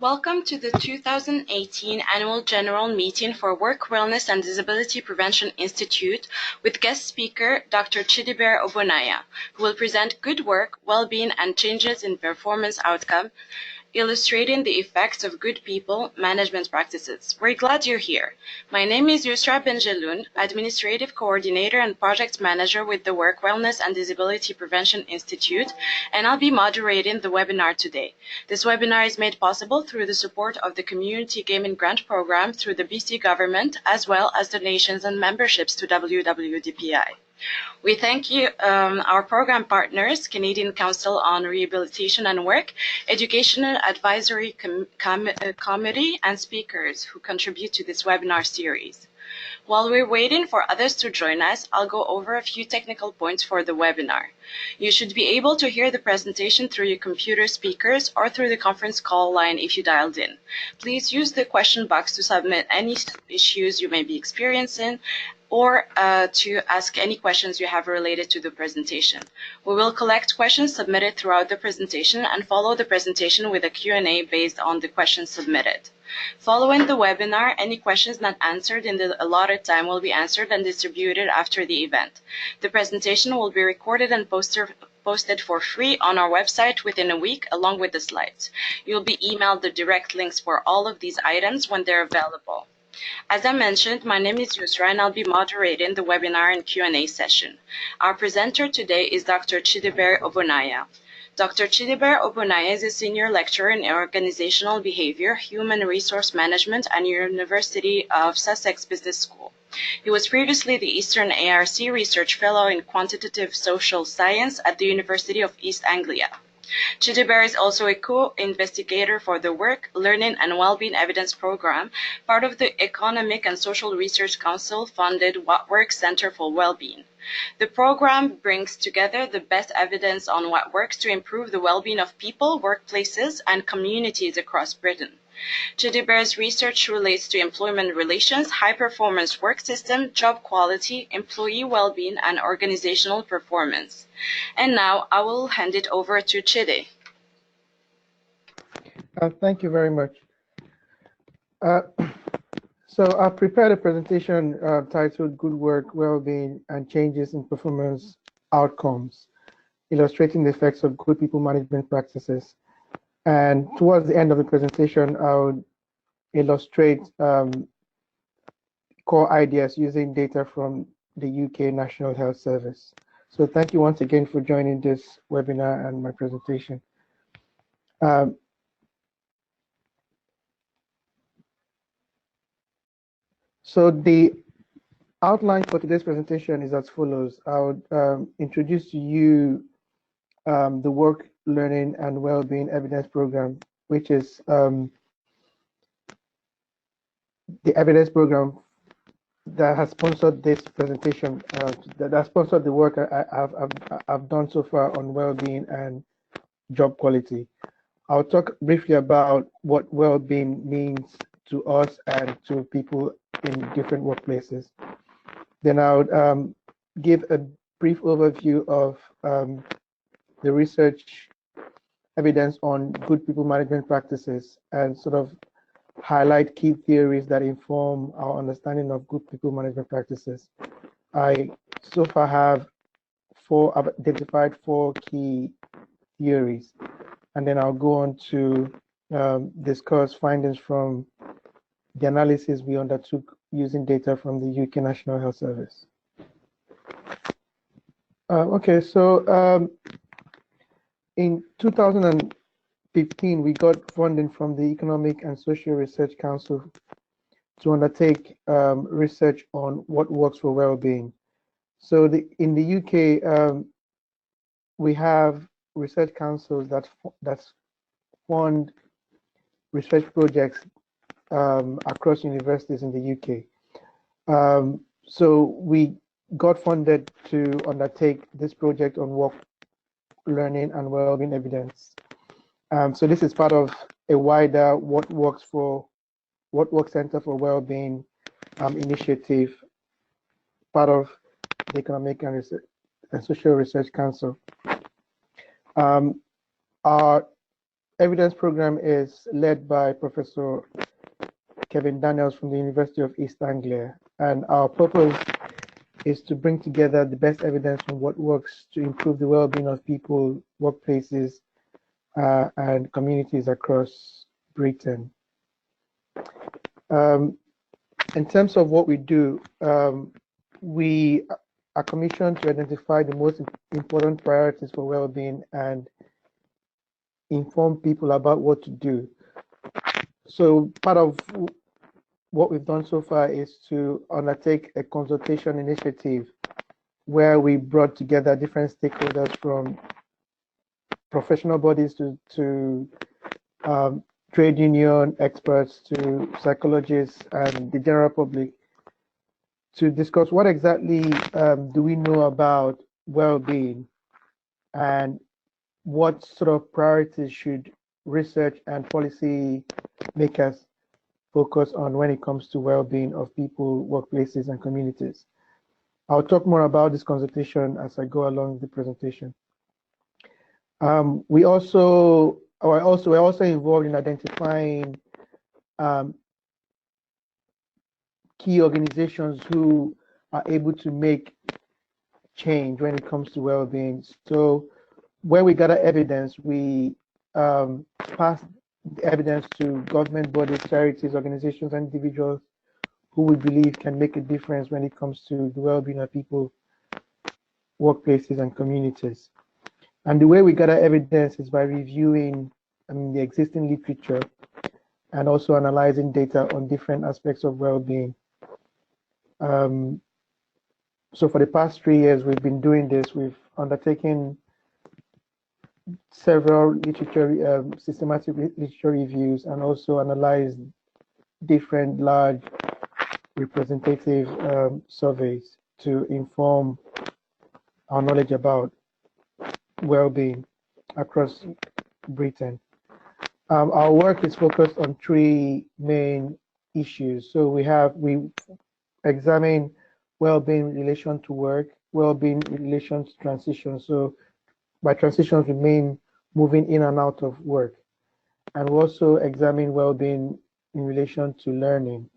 Welcome to the 2018 Annual General Meeting for Work, Wellness and Disability Prevention Institute with guest speaker Dr. Chidibere Obonaya, who will present good work, well-being and changes in performance outcome, illustrating the effects of good people management practices. We're glad you're here. My name is Yusra Benjeloun, Administrative Coordinator and Project Manager with the Work, Wellness and Disability Prevention Institute, and I'll be moderating the webinar today. This webinar is made possible through the support of the Community Gaming Grant Program through the BC government, as well as donations and memberships to WWDPI. We thank you, our program partners, Canadian Council on Rehabilitation and Work, Educational Advisory Committee, and speakers who contribute to this webinar series. While we're waiting for others to join us, I'll go over a few technical points for the webinar. You should be able to hear the presentation through your computer speakers or through the conference call line if you dialed in. Please use the question box to submit any issues you may be experiencing or to ask any questions you have related to the presentation. We will collect questions submitted throughout the presentation and follow the presentation with a Q&A based on the questions submitted. Following the webinar, any questions not answered in the allotted time will be answered and distributed after the event. The presentation will be recorded and posted for free on our website within a week, along with the slides. You'll be emailed the direct links for all of these items when they're available. As I mentioned, my name is Yusra and I'll be moderating the webinar and Q&A session. Our presenter today is Dr. Chidibere Obonaya. Dr. Chidibere Obonaya is a senior lecturer in organizational behavior, human resource management, and University of Sussex Business School. He was previously the Eastern ARC Research Fellow in Quantitative Social Science at the University of East Anglia. Chidibere is also a co-investigator for the Work, Learning and Wellbeing Evidence Program, part of the Economic and Social Research Council-funded What Works Center for Wellbeing. The program brings together the best evidence on what works to improve the well-being of people, workplaces, and communities across Britain. Chidibere's research relates to employment relations, high-performance work system, job quality, employee well-being, and organizational performance. And now I will hand it over to Chidi. Thank you very much. So I've prepared a presentation titled Good Work, Wellbeing, and Changes in Performance Outcomes, illustrating the effects of good people management practices. And towards the end of the presentation, I'll illustrate core ideas using data from the UK National Health Service. So thank you once again for joining this webinar and my presentation. So the outline for today's presentation is as follows. I'll introduce to you the Work, Learning and Wellbeing Evidence Program, which is the evidence program that has sponsored this presentation, that has sponsored the work I've done so far on well-being and job quality. I'll talk briefly about what well-being means to us and to people in different workplaces. Then I'll give a brief overview of the research evidence on good people management practices and sort of highlight key theories that inform our understanding of good people management practices. I so far have I've identified 4 key theories, and then I'll go on to discuss findings from the analysis we undertook using data from the UK National Health Service. Okay, so in 2015, we got funding from the Economic and Social Research Council to undertake research on what works for well-being. So in the UK, we have research councils that fund research projects across universities in the UK. So we got funded to undertake this project on work, learning and wellbeing evidence. So this is part of a wider What Works Center for Wellbeing initiative, part of the Economic and Social Research Council. Our evidence program is led by Professor Kevin Daniels from the University of East Anglia, and our purpose is to bring together the best evidence on what works to improve the well-being of people, workplaces, and communities across Britain. In terms of what we do, we are commissioned to identify the most important priorities for well-being and inform people about what to do. So part of what we've done so far is to undertake a consultation initiative where we brought together different stakeholders from professional bodies to trade union experts to psychologists and the general public to discuss what exactly do we know about well-being and what sort of priorities should research and policy makers focus on when it comes to well-being of people, workplaces, and communities. I'll talk more about this consultation as I go along the presentation. We're also involved in identifying key organizations who are able to make change when it comes to well-being. So when we gather evidence, we pass the evidence to government bodies, charities, organizations, and individuals who we believe can make a difference when it comes to the well-being of people, workplaces, and communities. And the way we gather evidence is by reviewing the existing literature and also analyzing data on different aspects of well-being. So for the past 3 years, we've been doing this. We've undertaken several systematic literature reviews and also analyzed different large representative surveys to inform our knowledge about well-being across Britain. Our work is focused on 3 main issues. So we examine well-being in relation to work, well-being in relation to transition. So by transitions, we mean moving in and out of work. And we also examine well-being in relation to learning.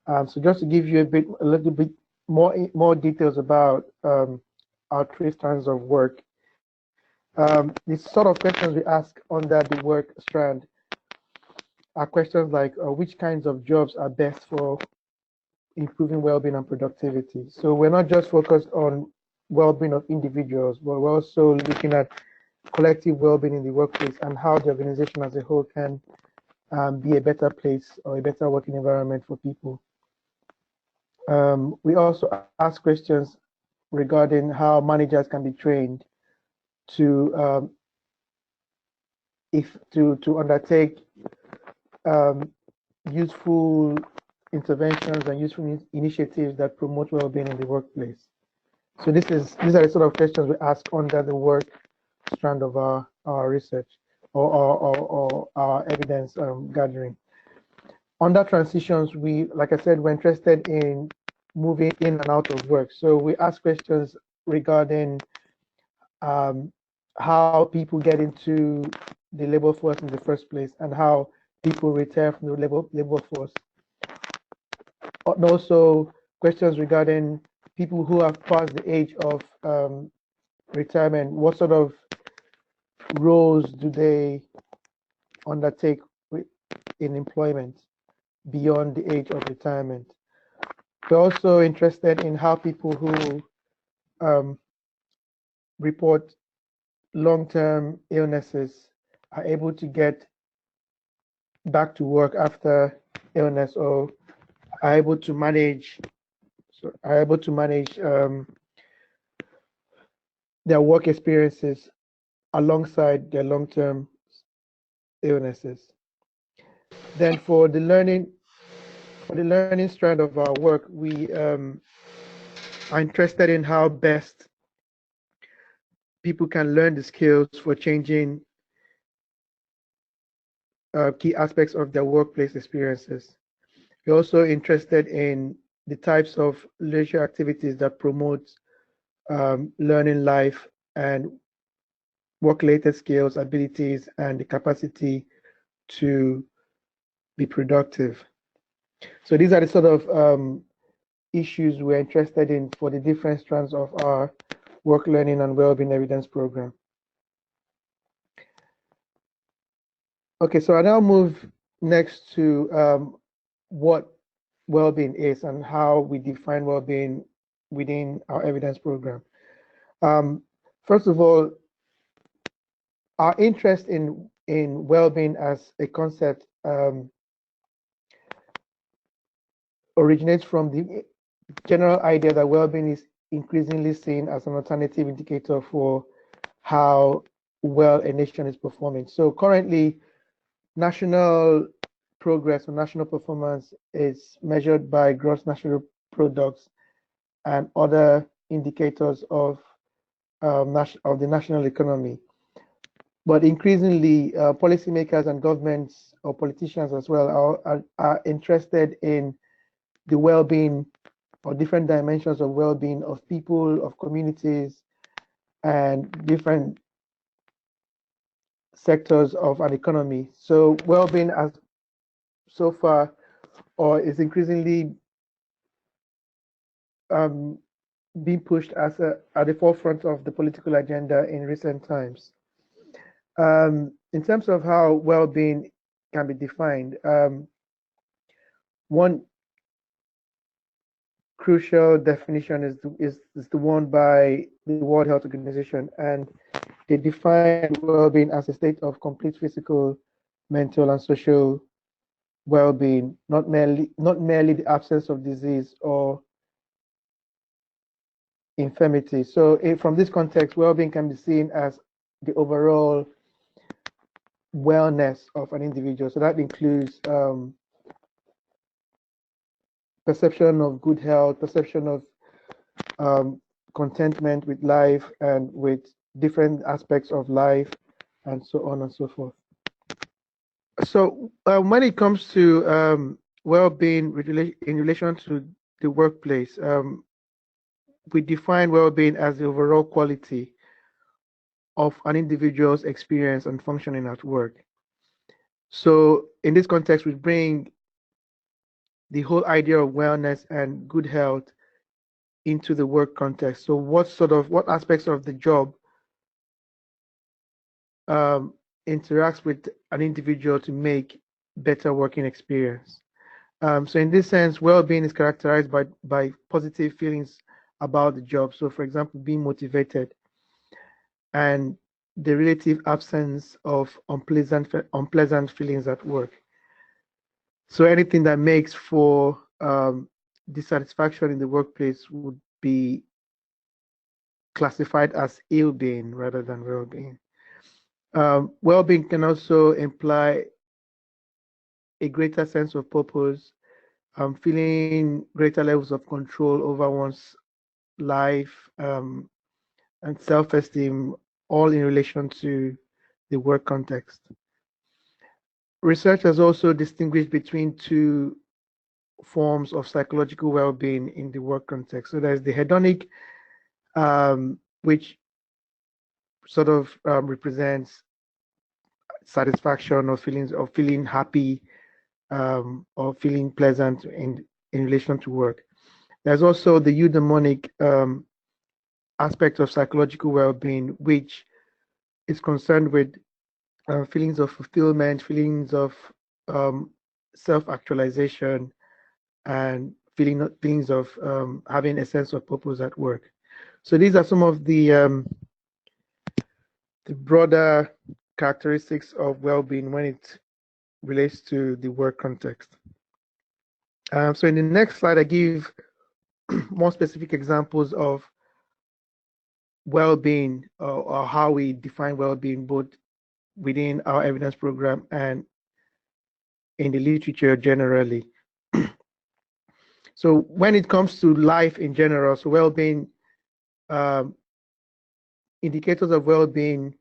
So just to give you a little bit more details about our 3 strands of work. The sort of questions we ask under the work strand are questions like which kinds of jobs are best for improving well-being and productivity. So we're not just focused on well-being of individuals, but we're also looking at collective well-being in the workplace and how the organization as a whole can be a better place or a better working environment for people. We also ask questions regarding how managers can be trained to undertake useful interventions and useful initiatives that promote well-being in the workplace. So these are the sort of questions we ask under the work strand of our research or our evidence gathering. Under transitions, like I said, we're interested in moving in and out of work. So we ask questions regarding how people get into the labor force in the first place and how people retire from the labor force. And also questions regarding people who have passed the age of retirement. What sort of roles do they undertake in employment beyond the age of retirement? We're also interested in how people who report long-term illnesses are able to get back to work after illness or are able to manage their work experiences alongside their long-term illnesses. Then for the learning strand of our work, we are interested in how best people can learn the skills for changing key aspects of their workplace experiences. We're also interested in the types of leisure activities that promote learning life and work-related skills, abilities, and the capacity to be productive. So these are the sort of issues we're interested in for the different strands of our work, learning, and well-being evidence program. Okay, so I now move next to what well-being is and how we define well-being within our evidence program. First of all, our interest in well-being as a concept originates from the general idea that well-being is increasingly seen as an alternative indicator for how well a nation is performing. So currently, national progress or national performance is measured by gross national products and other indicators of the national economy. But increasingly, policymakers and governments or politicians as well are interested in the well-being or different dimensions of well-being of people, of communities, and different sectors of an economy. So well-being has so far or is increasingly being pushed as at the forefront of the political agenda in recent times. In terms of how well-being can be defined, one crucial definition is the one by the World Health Organization, and they define well-being as a state of complete physical, mental, and social well-being, not merely the absence of disease or infirmity. So from this context, well-being can be seen as the overall wellness of an individual. So that includes perception of good health, perception of contentment with life and with different aspects of life, and so on and so forth. So when it comes to well-being in relation to the workplace, we define well-being as the overall quality of an individual's experience and functioning at work. So in this context, we bring the whole idea of wellness and good health into the work context. So what aspects of the job interacts with an individual to make better working experience? So in this sense, well-being is characterized by positive feelings about the job. So for example, being motivated and the relative absence of unpleasant feelings at work. So anything that makes for dissatisfaction in the workplace would be classified as ill-being rather than well-being. Well-being can also imply a greater sense of purpose, feeling greater levels of control over one's life, and self-esteem, all in relation to the work context. Research has also distinguished between two forms of psychological well-being in the work context. So there's the hedonic, which sort of represents satisfaction or feeling happy or feeling pleasant in relation to work. There's also the eudaimonic aspect of psychological well-being, which is concerned with feelings of fulfillment, feelings of self-actualization, and feelings of having a sense of purpose at work. So these are some of the broader characteristics of well-being when it relates to the work context. So in the next slide, I give more specific examples of well-being or how we define well-being both within our evidence program and in the literature generally. So when it comes to life in general, so well-being, indicators of well-being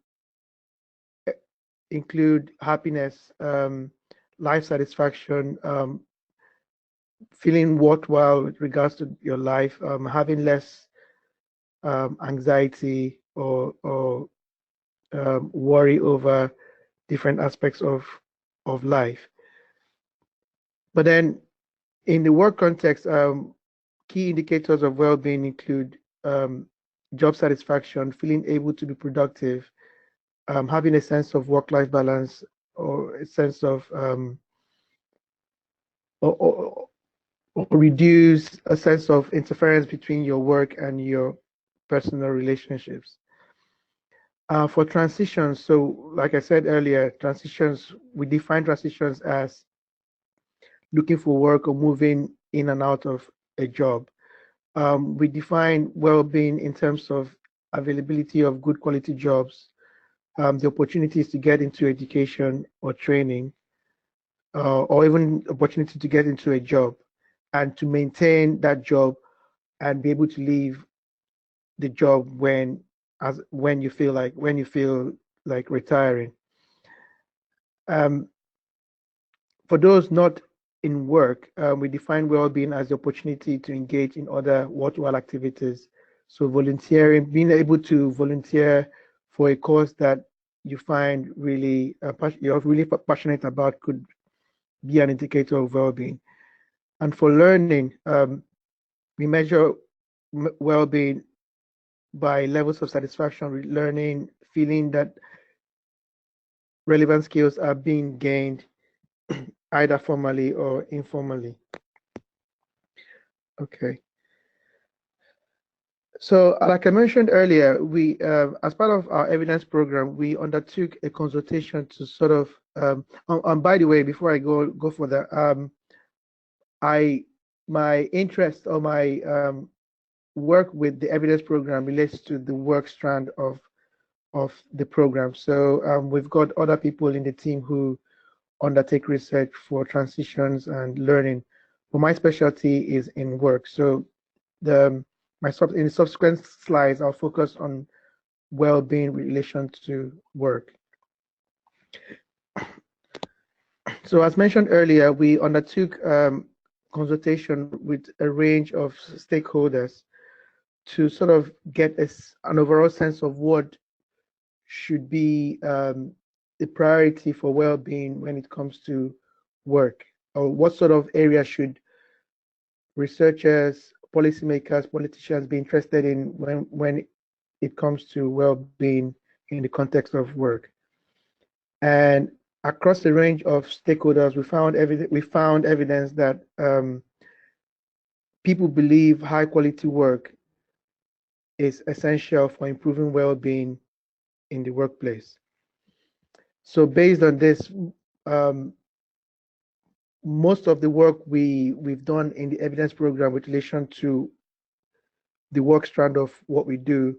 include happiness, life satisfaction, feeling worthwhile with regards to your life, having less anxiety or worry over different aspects of life. But then in the work context, key indicators of well-being include job satisfaction, feeling able to be productive, having a sense of work-life balance, or a sense of or reduce a sense of interference between your work and your personal relationships. For transitions, so like I said earlier, transitions, we define transitions as looking for work or moving in and out of a job. We define well-being in terms of availability of good quality jobs, the opportunities to get into education or training, or even opportunity to get into a job and to maintain that job and be able to leave the job when you feel like retiring. For those not in work, we define well-being as the opportunity to engage in other worthwhile activities. So volunteering, being able to volunteer for a cause that you find really you're really passionate about could be an indicator of well-being. And for learning, we measure well-being by levels of satisfaction with learning, feeling that relevant skills are being gained either formally or informally. Okay. So, like I mentioned earlier, we, as part of our evidence program, we undertook a consultation to sort of, and by the way, before I go further, my interest or my work with the evidence program relates to the work strand of the program. So we've got other people in the team who undertake research for transitions and learning. But my specialty is in work. So in the subsequent slides, I'll focus on well-being in relation to work. So as mentioned earlier, we undertook consultation with a range of stakeholders to sort of get an overall sense of what should be the priority for well-being when it comes to work, or what sort of area should researchers, policymakers, politicians be interested in when it comes to well-being in the context of work. And across the range of stakeholders, we found evidence that people believe high-quality work is essential for improving well-being in the workplace. So based on this, most of the work we've done in the evidence program with relation to the work strand of what we do,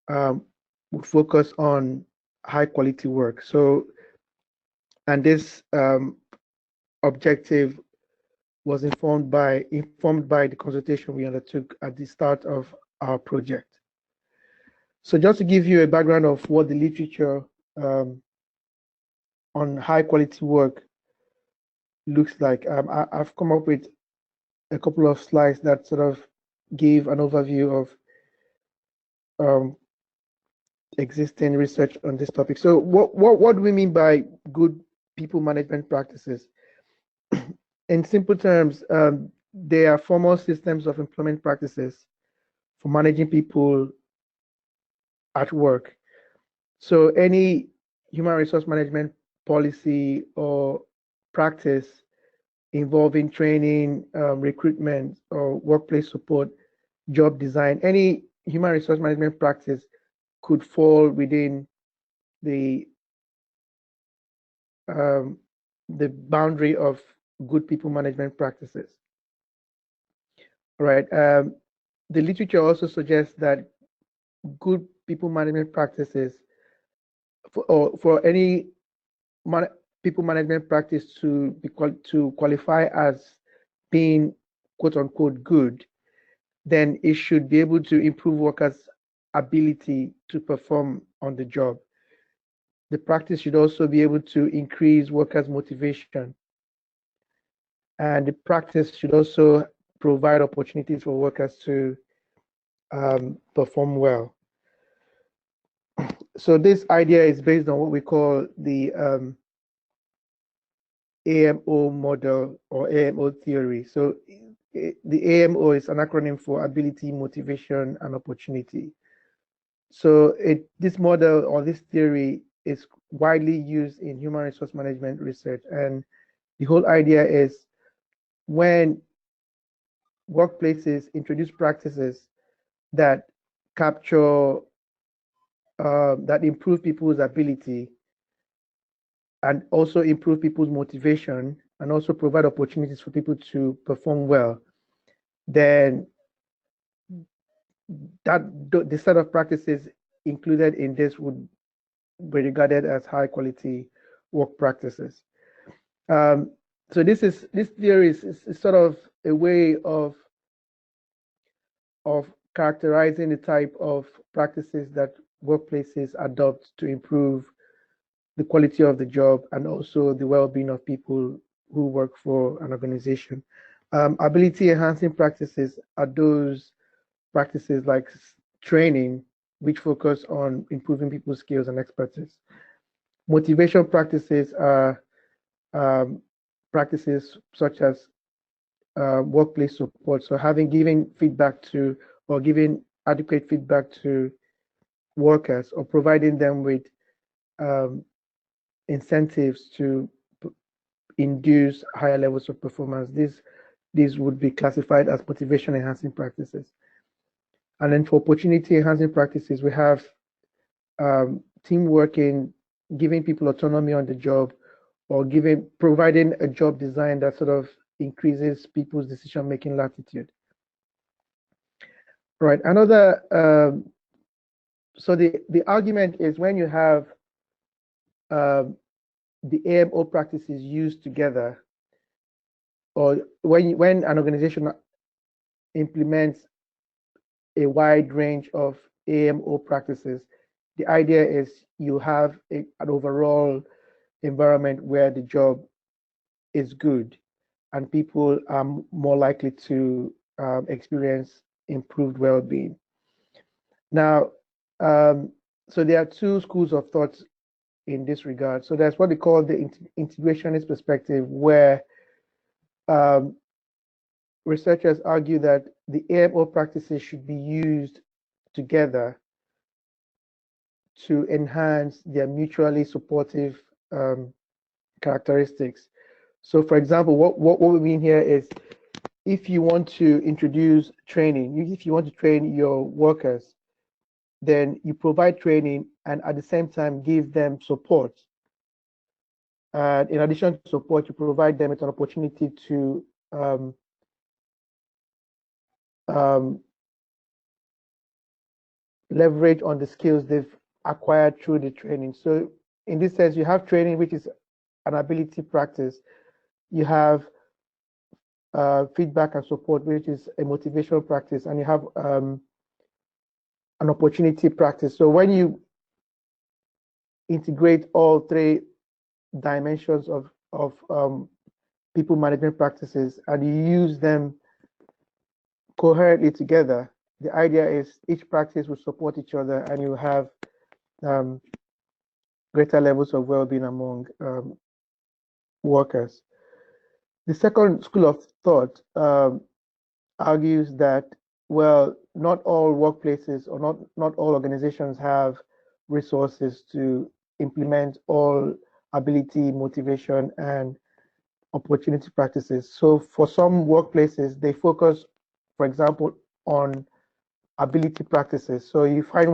we focus on high quality work. So, and this objective was informed by the consultation we undertook at the start of our project. So just to give you a background of what the literature on high quality work looks like, I've come up with a couple of slides that sort of give an overview of existing research on this topic. So what do we mean by good people management practices? In simple terms, they are formal systems of employment practices for managing people at work. So any human resource management policy or practice involving training, recruitment, or workplace support, job design, any human resource management practice could fall within the boundary of good people management practices. All right. The literature also suggests that good people management practices, for any people management practice to qualify as being quote unquote good, then it should be able to improve workers' ability to perform on the job. The practice should also be able to increase workers' motivation. And the practice should also provide opportunities for workers to perform well. So this idea is based on what we call the AMO model or AMO theory. So the AMO is an acronym for ability, motivation, and opportunity. So this model or this theory is widely used in human resource management research. And the whole idea is when workplaces introduce practices that capture, that improve people's ability and also improve people's motivation and also provide opportunities for people to perform well, then the set of practices included in this would be regarded as high quality work practices. So this theory is sort of a way of characterizing the type of practices that workplaces adopt to improve the quality of the job and also the well-being of people who work for an organization. Ability enhancing practices are those practices like training, which focus on improving people's skills and expertise. Motivation practices are practices such as workplace support. So giving feedback to or giving adequate feedback to workers or providing them with incentives to induce higher levels of performance. These would be classified as motivation enhancing practices. And then for opportunity enhancing practices, we have team working, giving people autonomy on the job, or providing a job design that sort of increases people's decision-making latitude. Right. Another. So the argument is when you have the AMO practices used together, or when an organization implements a wide range of AMO practices, the idea is you have an overall environment where the job is good and people are more likely to experience improved well-being. Now, so there are two schools of thought in this regard. So there's what they call the integrationist perspective, where researchers argue that the AMO practices should be used together to enhance their mutually supportive characteristics. So for example, what we mean here is if you want to introduce training, if you want to train your workers, then you provide training and at the same time give them support. And in addition to support, you provide them with an opportunity to leverage on the skills they've acquired through the training. So in this sense, you have training, which is an ability practice. You have feedback and support, which is a motivational practice, and you have an opportunity practice. So when you integrate all three dimensions of people management practices and you use them coherently together, the idea is each practice will support each other and you have greater levels of well-being among workers. The second school of thought argues that, well, not all workplaces or not all organizations have resources to implement all ability, motivation, and opportunity practices. So for some workplaces, they focus, for example, on ability practices. So you have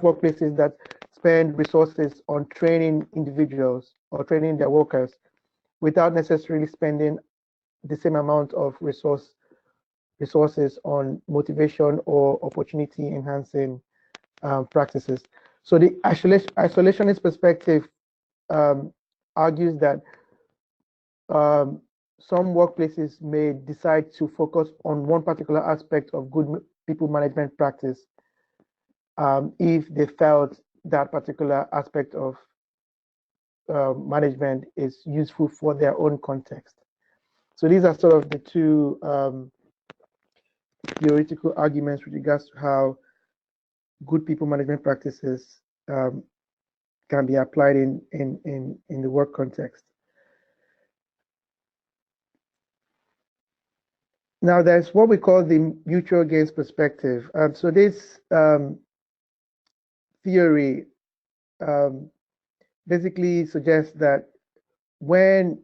workplaces that spend resources on training individuals or training their workers without necessarily spending the same amount of resources on motivation or opportunity enhancing practices. So the isolationist perspective argues that some workplaces may decide to focus on one particular aspect of good people management practice if they felt that particular aspect of management is useful for their own context. So these are sort of the two theoretical arguments with regards to how good people management practices can be applied in the work context. Now, there's what we call the mutual gains perspective. So this theory basically suggests that when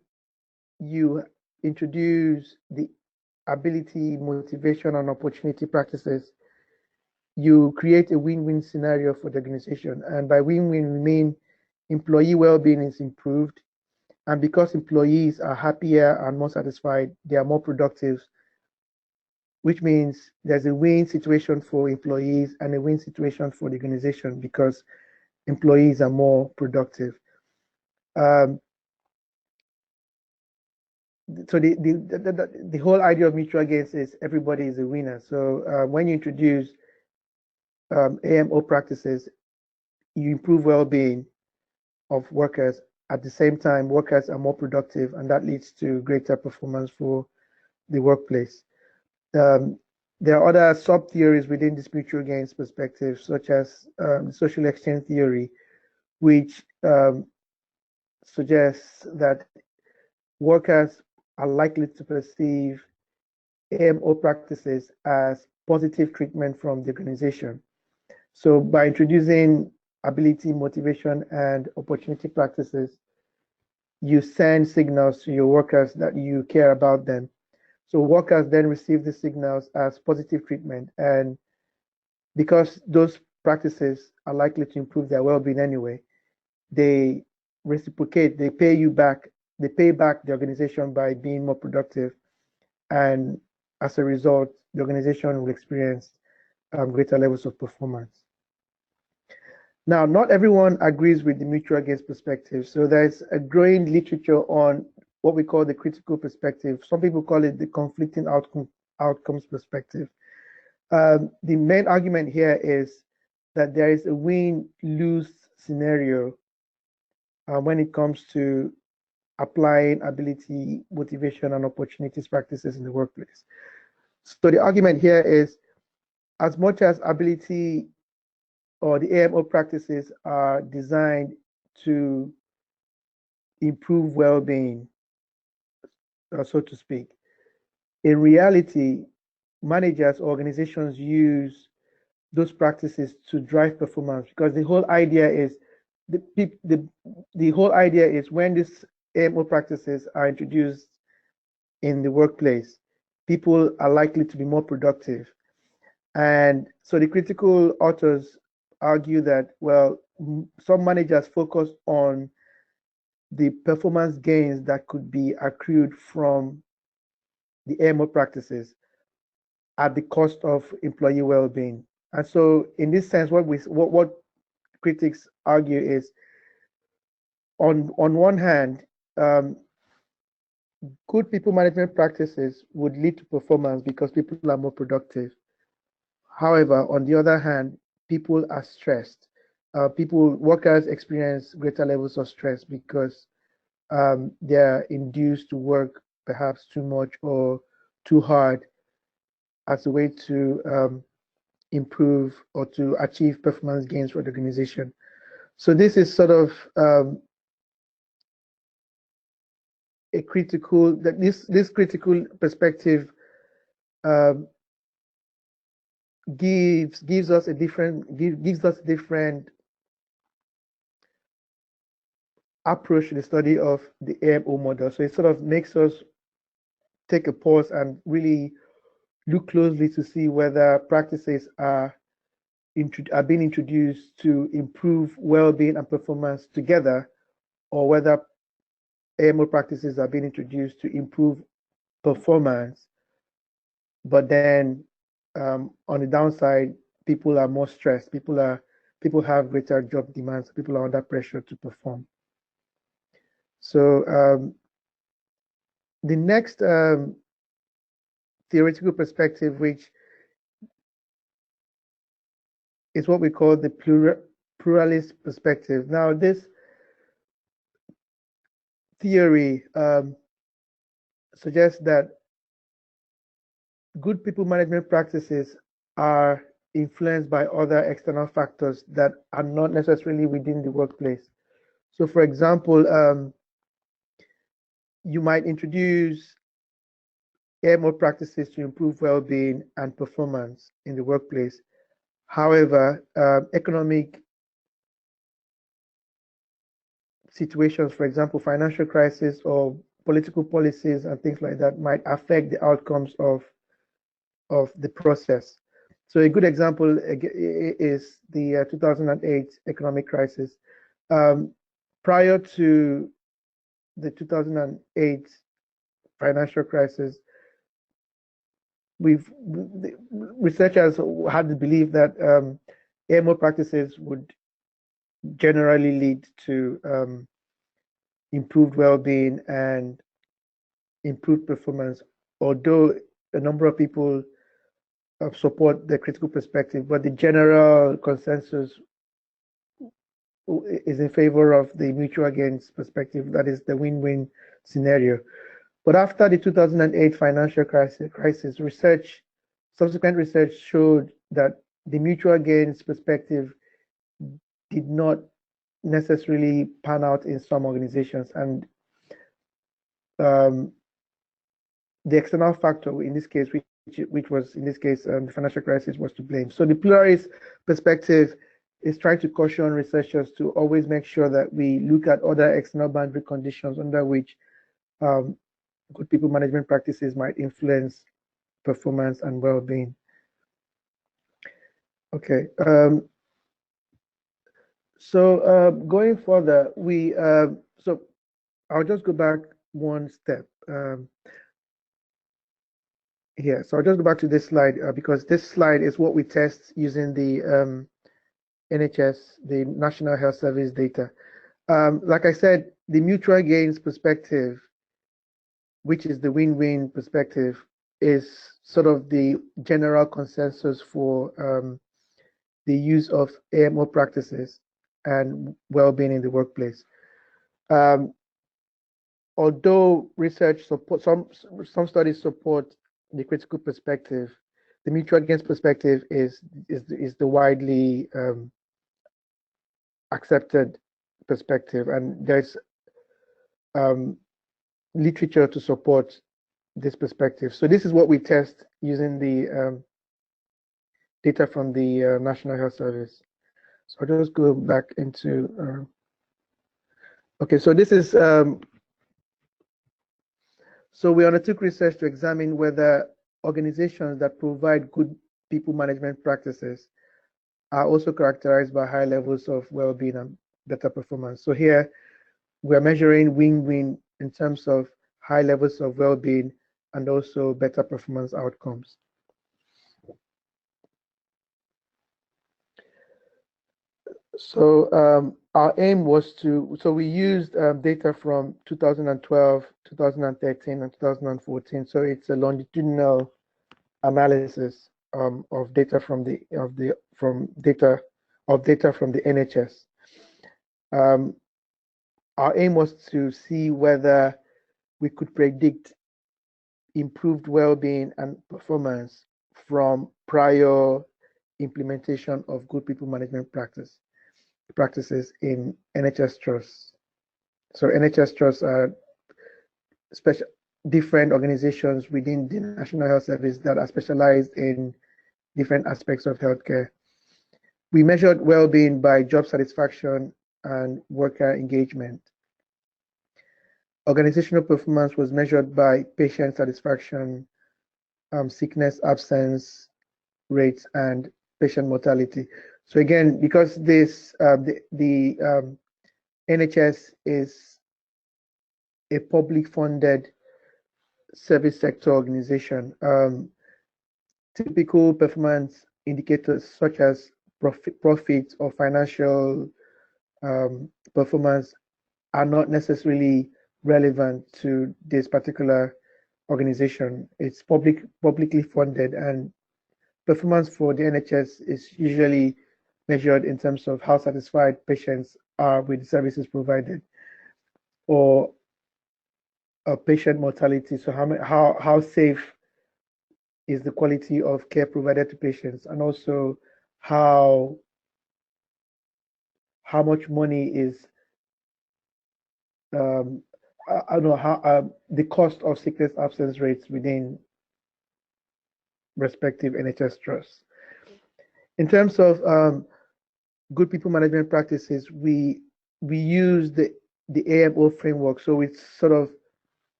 you introduce the ability, motivation, and opportunity practices, you create a win-win scenario for the organization. And by win-win, we mean employee well-being is improved. And because employees are happier and more satisfied, they are more productive, which means there's a win situation for employees and a win situation for the organization because employees are more productive. So the whole idea of mutual gains is everybody is a winner. So when you introduce AMO practices, you improve well-being of workers. At the same time, workers are more productive, and that leads to greater performance for the workplace. There are other sub-theories within this mutual gains perspective, such as the social exchange theory, which suggests that workers are likely to perceive AMO practices as positive treatment from the organization. So by introducing ability, motivation, and opportunity practices, you send signals to your workers that you care about them. So workers then receive the signals as positive treatment. And because those practices are likely to improve their well-being anyway, they reciprocate, they pay you back, they pay back the organization by being more productive. And as a result, the organization will experience greater levels of performance. Now, not everyone agrees with the mutual gains perspective. So there's a growing literature on what we call the critical perspective. Some people call it the conflicting outcomes perspective. The main argument here is that there is a win-lose scenario when it comes to applying ability, motivation, and opportunities practices in the workplace. So the argument here is, as much as ability or the AMO practices are designed to improve well-being, so to speak, in reality, managers or organizations use those practices to drive performance, because the whole idea is the whole idea is when these AMO practices are introduced in the workplace, people are likely to be more productive. And so the critical authors argue that, well, some managers focus on the performance gains that could be accrued from the AMO practices at the cost of employee well-being. And so in this sense, what critics argue is, on one hand, good people management practices would lead to performance because people are more productive. However, on the other hand, people are stressed. Workers experience greater levels of stress because they're induced to work perhaps too much or too hard as a way to improve or to achieve performance gains for the organization. So this is sort of a critical, that this critical perspective gives us a different approach to the study of the AMO model. So it sort of makes us take a pause and really look closely to see whether practices are being introduced to improve well-being and performance together, or whether AMO practices are being introduced to improve performance, but then on the downside, people are more stressed. People have greater job demands. People are under pressure to perform. So the next theoretical perspective, which is what we call the pluralist perspective. Now, this theory suggests that good people management practices are influenced by other external factors that are not necessarily within the workplace. So, for example, you might introduce AMO practices to improve well-being and performance in the workplace. However, economic situations, for example, financial crisis or political policies and things like that, might affect the outcomes of the process. So a good example is the 2008 economic crisis. Prior to the 2008 financial crisis, researchers had the belief that AMO practices would generally lead to improved well-being and improved performance, although a number of people support the critical perspective, but the general consensus is in favor of the mutual gains perspective, that is the win-win scenario. But after the 2008 financial crisis, subsequent research showed that the mutual gains perspective did not necessarily pan out in some organizations, and the external factor in this case, which was in this case the financial crisis, was to blame. So the pluralist perspective is trying to caution researchers to always make sure that we look at other external boundary conditions under which good people management practices might influence performance and well-being. Okay. So going further, so I'll just go back one step here. So I'll just go back to this slide because this slide is what we test using the NHS, the National Health Service data. Like I said, the mutual gains perspective, which is the win-win perspective, is sort of the general consensus for the use of AMO practices and well-being in the workplace. Although research support, some studies support the critical perspective, the mutual gains perspective is the widely accepted perspective, and there's literature to support this perspective. So this is what we test using the data from the National Health Service. So I'll just go back into, okay, so this is, so we undertook research to examine whether organizations that provide good people management practices are also characterized by high levels of well-being and better performance. So here we're measuring win-win in terms of high levels of well-being and also better performance outcomes. So our aim was so we used data from 2012, 2013, and 2014. So it's a longitudinal analysis of data from the data from the NHS. Our aim was to see whether we could predict improved well-being and performance from prior implementation of good people management practices in NHS trusts. So NHS trusts are different organizations within the National Health Service that are specialized in different aspects of healthcare. We measured well-being by job satisfaction and worker engagement. Organizational performance was measured by patient satisfaction, sickness absence rates, and patient mortality. So again, because this the NHS is a public funded service sector organization, typical performance indicators such as profit or financial performance are not necessarily relevant to this particular organization. It's publicly funded, and performance for the NHS is usually measured in terms of how satisfied patients are with the services provided, or patient mortality. So how safe is the quality of care provided to patients, and also how much money is I don't know how the cost of sickness absence rates within respective NHS trusts. In terms of good people management practices, we use the AMO framework. So it's sort of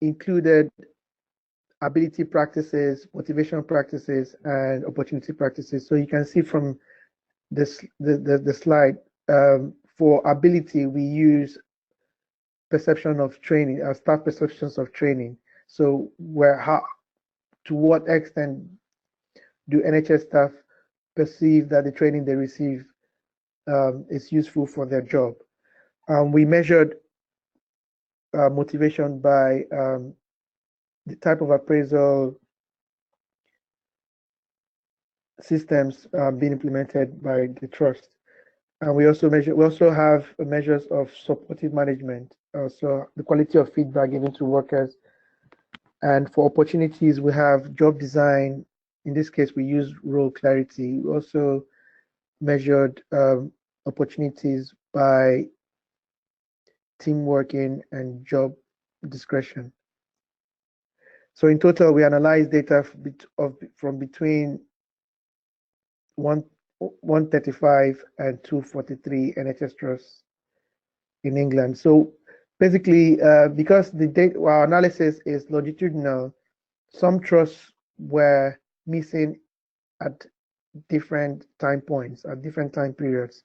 included ability practices, motivation practices, and opportunity practices. So you can see from this the slide, for ability, we use perception of training, staff perceptions of training. So to what extent do NHS staff perceive that the training they receive is useful for their job? We measured motivation by the type of appraisal systems being implemented by the trust. And we also have measures of supportive management, so the quality of feedback given to workers. And for opportunities, we have job design. In this case, we use role clarity. We also measured opportunities by team working and job discretion. So in total, we analyzed data from between 135 and 243 NHS trusts in England. So basically, because the data, our analysis is longitudinal, some trusts were missing at different time points, at different time periods.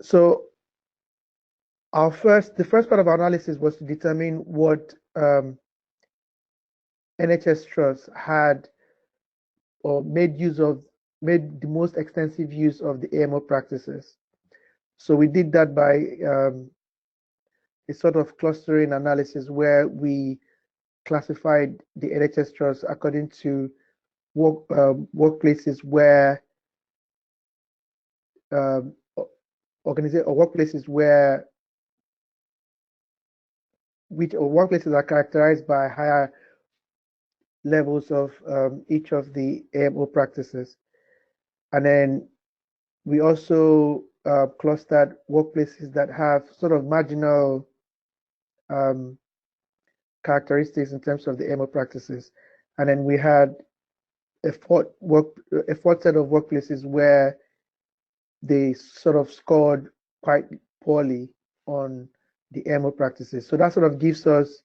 So the first part of our analysis was to determine what NHS trusts had or made the most extensive use of the AMO practices. So we did that by a sort of clustering analysis where we classified the NHS trusts according to workplaces where workplaces are characterized by higher levels of each of the AMO practices. And then we also clustered workplaces that have sort of marginal characteristics in terms of the AMO practices. And then we had a fourth set of workplaces where they sort of scored quite poorly on the AMO practices. So that sort of gives us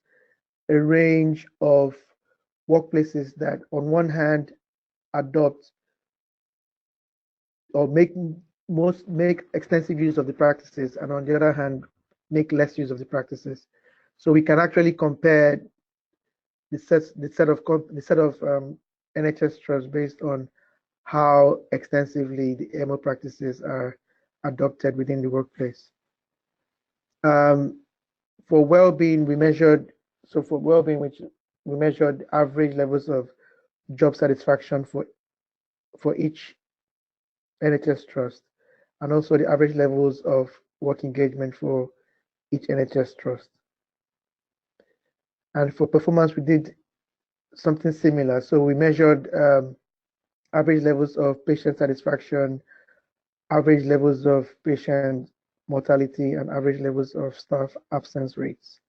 a range of workplaces that on one hand adopt or make extensive use of the practices, and on the other hand make less use of the practices. So we can actually compare the set of NHS trusts based on how extensively the AMO practices are adopted within the workplace. For well-being, we measured average levels of job satisfaction for each NHS trust, and also the average levels of work engagement for each NHS trust. And for performance, we did something similar. So we measured average levels of patient satisfaction, average levels of patient mortality, and average levels of staff absence rates.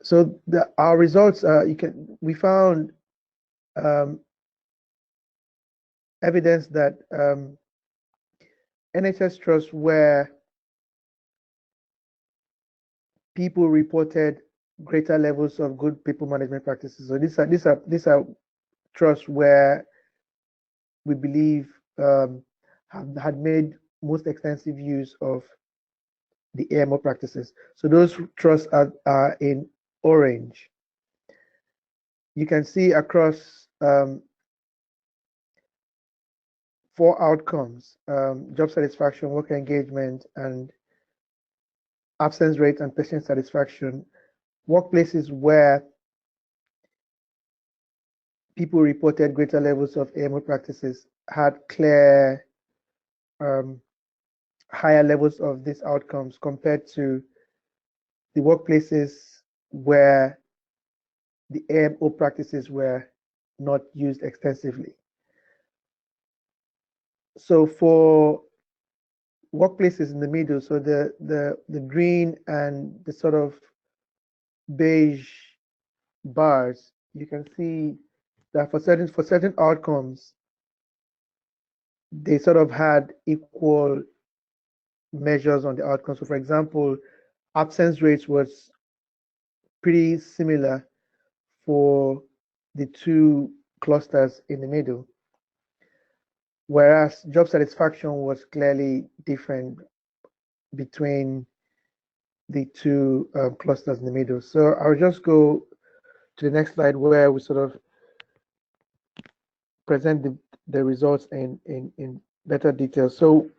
So our results, we found evidence that NHS trusts where people reported greater levels of good people management practices. So these are trusts where we believe had made most extensive use of the AMO practices. So those trusts are in orange. You can see across 4 outcomes: job satisfaction, worker engagement, and absence rate and patient satisfaction. Workplaces where people reported greater levels of AMO practices had clear higher levels of these outcomes compared to the workplaces where the AMO practices were not used extensively. So for workplaces in the middle, so the green and the sort of beige bars, you can see that for certain outcomes, they sort of had equal measures on the outcomes. So for example, absence rates was pretty similar for the two clusters in the middle, whereas job satisfaction was clearly different between the two clusters in the middle. So I'll just go to the next slide where we sort of present the results in better detail. So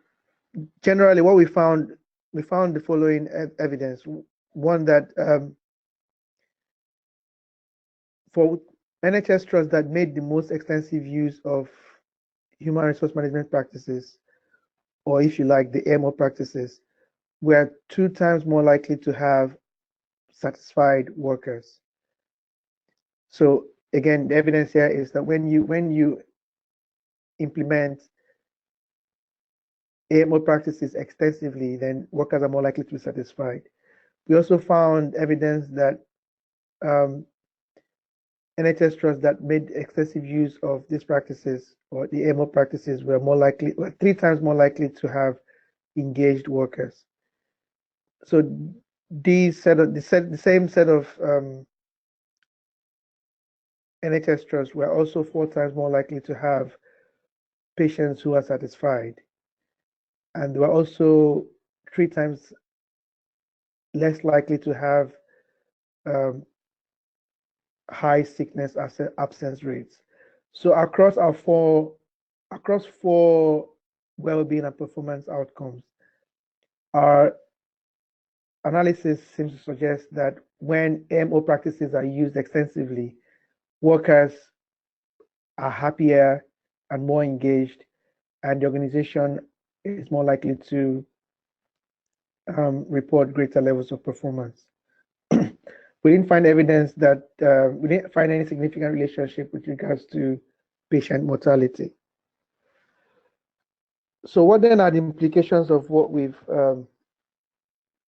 generally what we found the following evidence. One, that for NHS trusts that made the most extensive use of human resource management practices, or if you like, the AMO practices, were 2 times more likely to have satisfied workers. So again, the evidence here is that when you implement AMO practices extensively, then workers are more likely to be satisfied. We also found evidence that NHS trusts that made extensive use of these practices, or the AMO practices, were 3 times more likely to have engaged workers. So the same set of NHS trusts were also 4 times more likely to have patients who are satisfied, and they were also 3 times less likely to have high sickness absence rates. So across four well-being and performance outcomes, our analysis seems to suggest that when AMO practices are used extensively, workers are happier and more engaged, and the organization is more likely to report greater levels of performance. We didn't find evidence that we didn't find any significant relationship with regards to patient mortality. So what then are the implications of what we've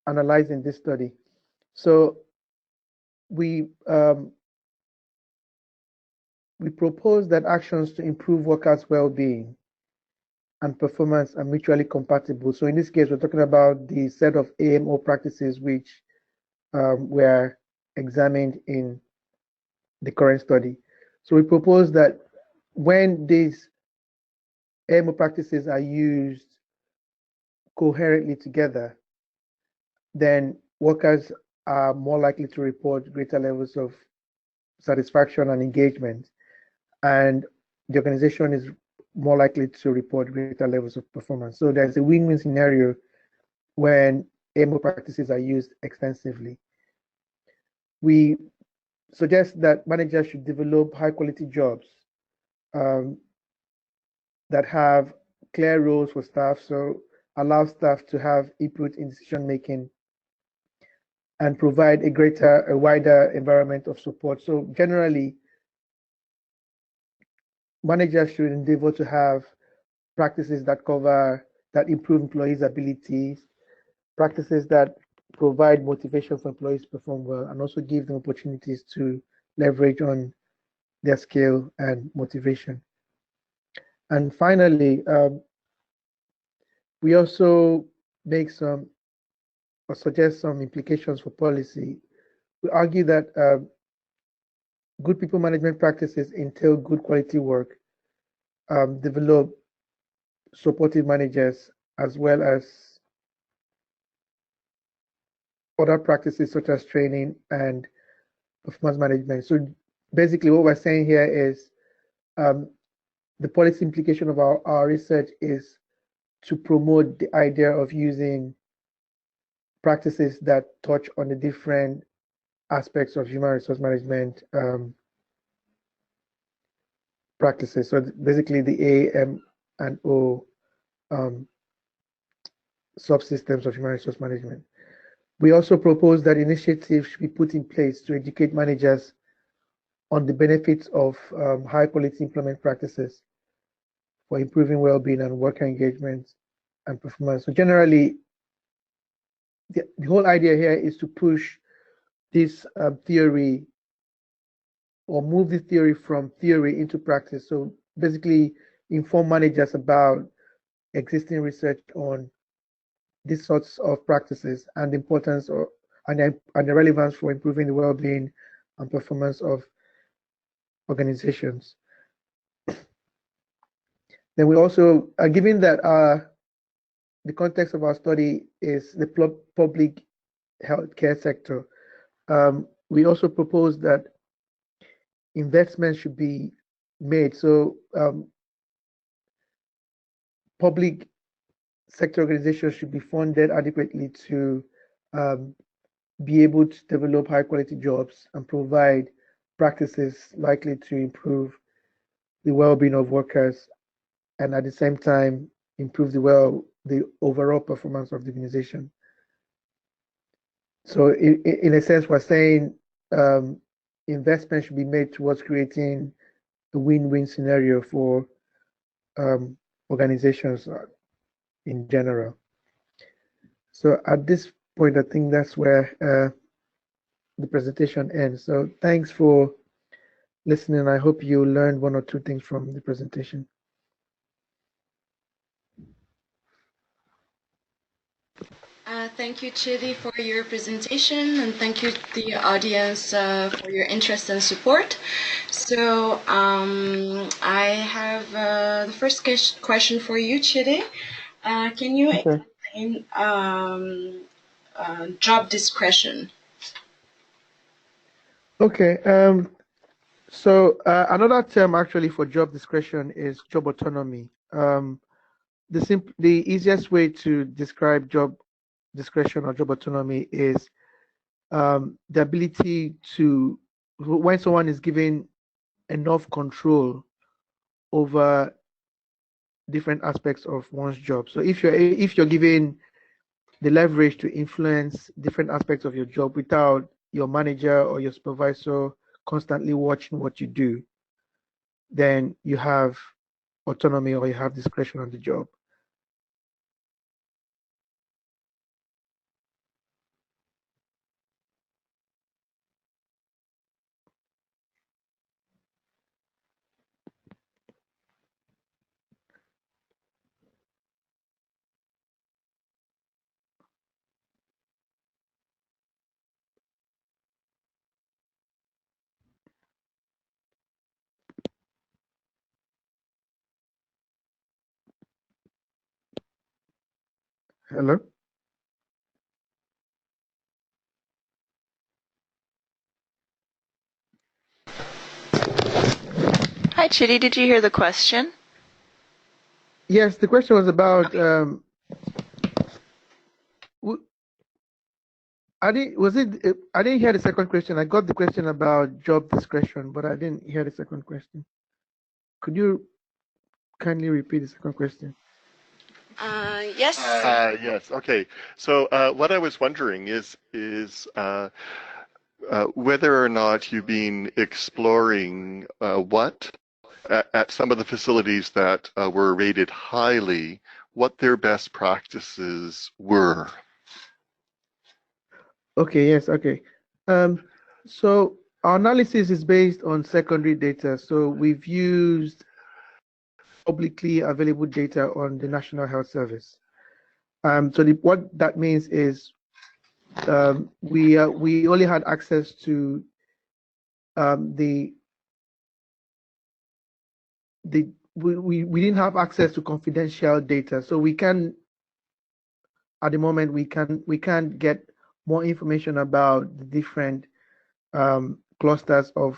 analyzed in this study? So we propose that actions to improve workers' well-being and performance are mutually compatible. So in this case, we're talking about the set of AMO practices which were examined in the current study. So we propose that when these AMO practices are used coherently together, then workers are more likely to report greater levels of satisfaction and engagement, and the organization is more likely to report greater levels of performance. So there's a win-win scenario when AMO practices are used extensively. We suggest that managers should develop high-quality jobs that have clear roles for staff, so allow staff to have input in decision-making and provide a wider environment of support. So generally, managers should endeavor to have practices that improve employees' abilities, practices that provide motivation for employees to perform well, and also give them opportunities to leverage on their skill and motivation. And finally, we also suggest some implications for policy. We argue that good people management practices entail good quality work, develop supportive managers, as well as other practices such as training and performance management. So basically what we're saying here is the policy implication of our research is to promote the idea of using practices that touch on the different aspects of human resource management practices. So basically the A, M, and O subsystems of human resource management. We also propose that initiatives should be put in place to educate managers on the benefits of high quality employment practices for improving well-being and worker engagement and performance. So generally, the whole idea here is to push this theory or move this theory from theory into practice. So basically inform managers about existing research on these sorts of practices and the importance and the relevance for improving the well-being and performance of organizations. Then we also, given that the context of our study is the public healthcare sector, we also propose that investments should be made. So public sector organizations should be funded adequately to be able to develop high quality jobs and provide practices likely to improve the well-being of workers and at the same time improve the overall performance of the organization. So in a sense, we're saying investment should be made towards creating a win-win scenario for organizations in general. So at this point, I think that's where the presentation ends. So thanks for listening. I hope you learned one or two things from the presentation. Thank you, Chidi, for your presentation, and thank you to the audience for your interest and support. So I have the first question for you, Chidi. Can you explain job discretion? Okay. So another term actually for job discretion is job autonomy. The easiest way to describe job discretion or job autonomy is the ability to, when someone is given enough control over different aspects of one's job. So if you're given the leverage to influence different aspects of your job without your manager or your supervisor constantly watching what you do, then you have autonomy or you have discretion on the job. Hello? Hi, Chidi. Did you hear the question? Yes, the question was about I didn't hear the second question. I got the question about job discretion, but I didn't hear the second question. Could you kindly repeat the second question? Yes. Yes. Okay. So what I was wondering is whether or not you've been exploring what at some of the facilities that were rated highly, what their best practices were. Okay. Yes. Okay. So our analysis is based on secondary data. So we've used publicly available data on the National Health Service. So what that means is we only had access to we didn't have access to confidential data, so we can at the moment we can't get more information about the different clusters of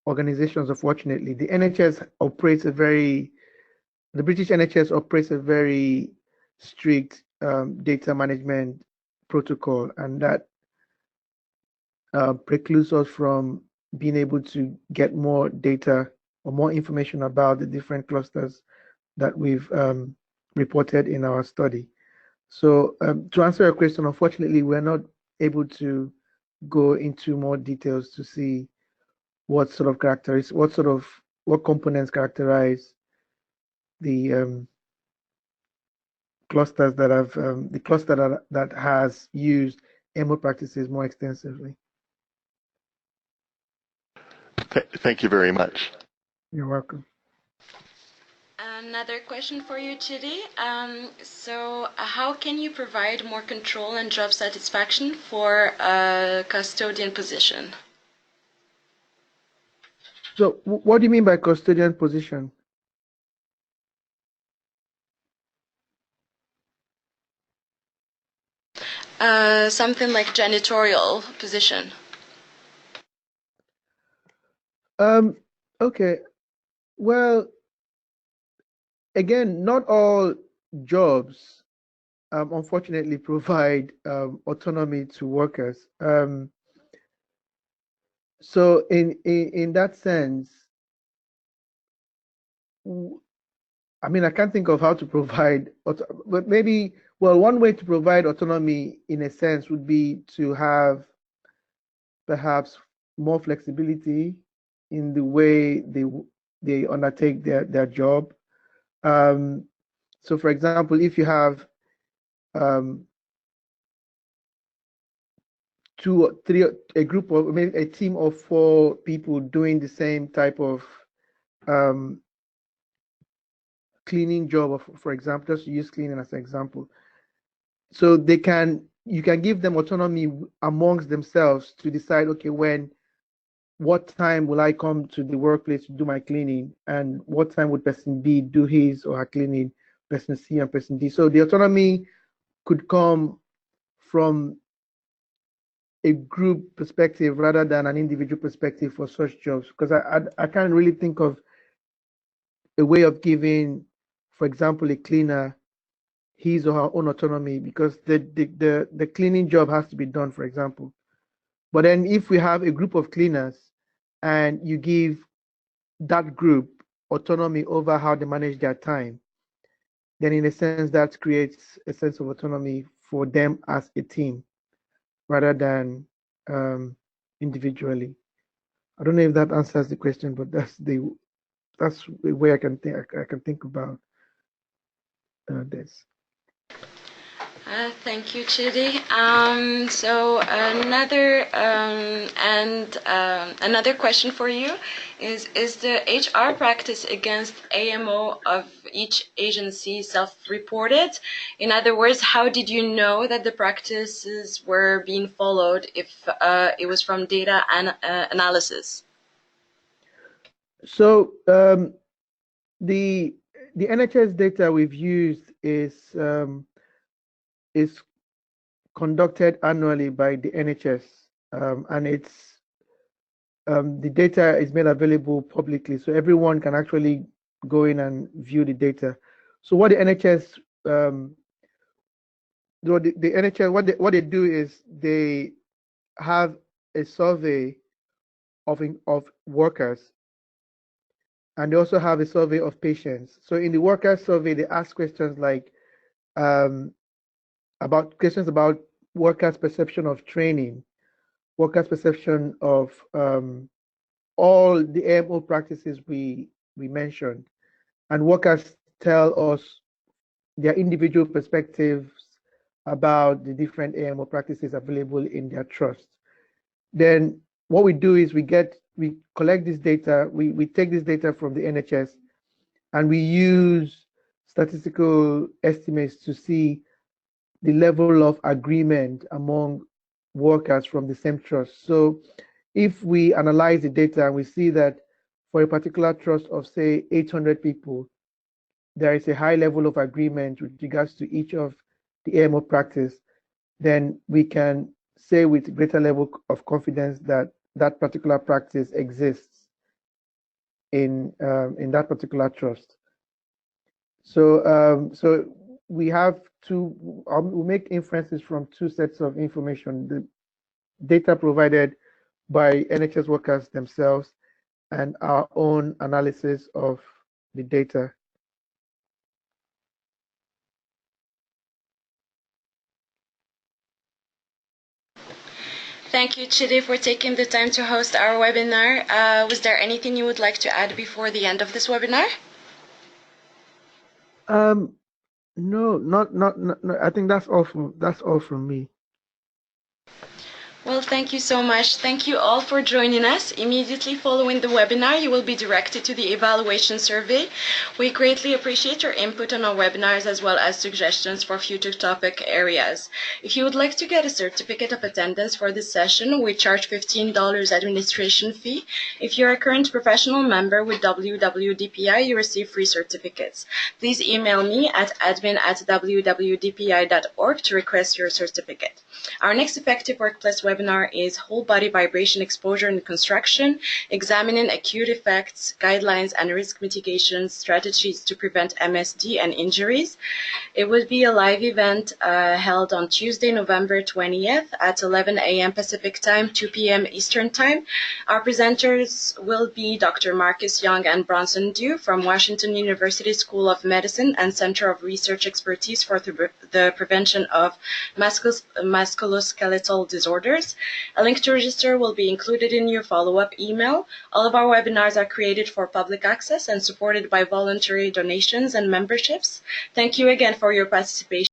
organizations. Unfortunately, the British NHS operates a very strict data management protocol, and that precludes us from being able to get more data or more information about the different clusters that we've reported in our study. So to answer your question, unfortunately, we're not able to go into more details to see what sort of what components characterize the clusters that have the cluster that has used MO practices more extensively. Thank you very much. You're welcome. Another question for you, Chidi. So how can you provide more control and job satisfaction for a custodian position? So what do you mean by custodian position? Something like janitorial position. Okay. Well, again, not all jobs unfortunately provide autonomy to workers. So in that sense, I mean, I can't think of how to provide, but maybe, well, one way to provide autonomy in a sense would be to have perhaps more flexibility in the way they undertake their job. So for example, if you have two or three, a group of, maybe a team of 4 people doing the same type of cleaning job, of, for example, just use cleaning as an example. So you can give them autonomy amongst themselves to decide, okay, what time will I come to the workplace to do my cleaning, and what time would person B do his or her cleaning, person C and person D. So the autonomy could come from a group perspective rather than an individual perspective for such jobs, because I can't really think of a way of giving, for example, a cleaner his or her own autonomy, because the cleaning job has to be done, for example. But then if we have a group of cleaners and you give that group autonomy over how they manage their time, then in a sense that creates a sense of autonomy for them as a team rather than individually. I don't know if that answers the question, but that's the way I can think about this. Thank you, Chidi. So another question for you is the HR practice against AMO of each agency self-reported? In other words, how did you know that the practices were being followed if it was from data analysis? So the NHS data we've used is conducted annually by the NHS, and the data is made available publicly, so everyone can actually go in and view the data. So what the NHS, what they do is they have a survey of workers, and they also have a survey of patients. So in the workers survey, they ask questions like about workers' perception of training, workers' perception of all the AMO practices we mentioned, and workers tell us their individual perspectives about the different AMO practices available in their trust. Then what we do is we collect this data, we take this data from the NHS, and we use statistical estimates to see the level of agreement among workers from the same trust. So if we analyze the data and we see that for a particular trust of, say, 800 people, there is a high level of agreement with regards to each of the AMO practice, then we can say with greater level of confidence that that particular practice exists in that particular trust. So we have we make inferences from 2 sets of information: the data provided by NHS workers themselves and our own analysis of the data. Thank you, Chidi, for taking the time to host our webinar. Was there anything you would like to add before the end of this webinar? No, not. I think that's all from me. Well, thank you so much. Thank you all for joining us. Immediately following the webinar, you will be directed to the evaluation survey. We greatly appreciate your input on our webinars as well as suggestions for future topic areas. If you would like to get a certificate of attendance for this session, we charge $15 administration fee. If you're a current professional member with WWDPI, you receive free certificates. Please email me at admin@wwdpi.org to request your certificate. Our next effective workplace webinar is Whole Body Vibration Exposure in Construction, examining acute effects, guidelines, and risk mitigation strategies to prevent MSD and injuries. It will be a live event held on Tuesday, November 20th at 11 a.m. Pacific Time, 2 p.m. Eastern Time. Our presenters will be Dr. Marcus Young and Bronson Dew from Washington University School of Medicine and Center of Research Expertise for the Prevention of Musculoskeletal Disorders. A link to register will be included in your follow-up email. All of our webinars are created for public access and supported by voluntary donations and memberships. Thank you again for your participation.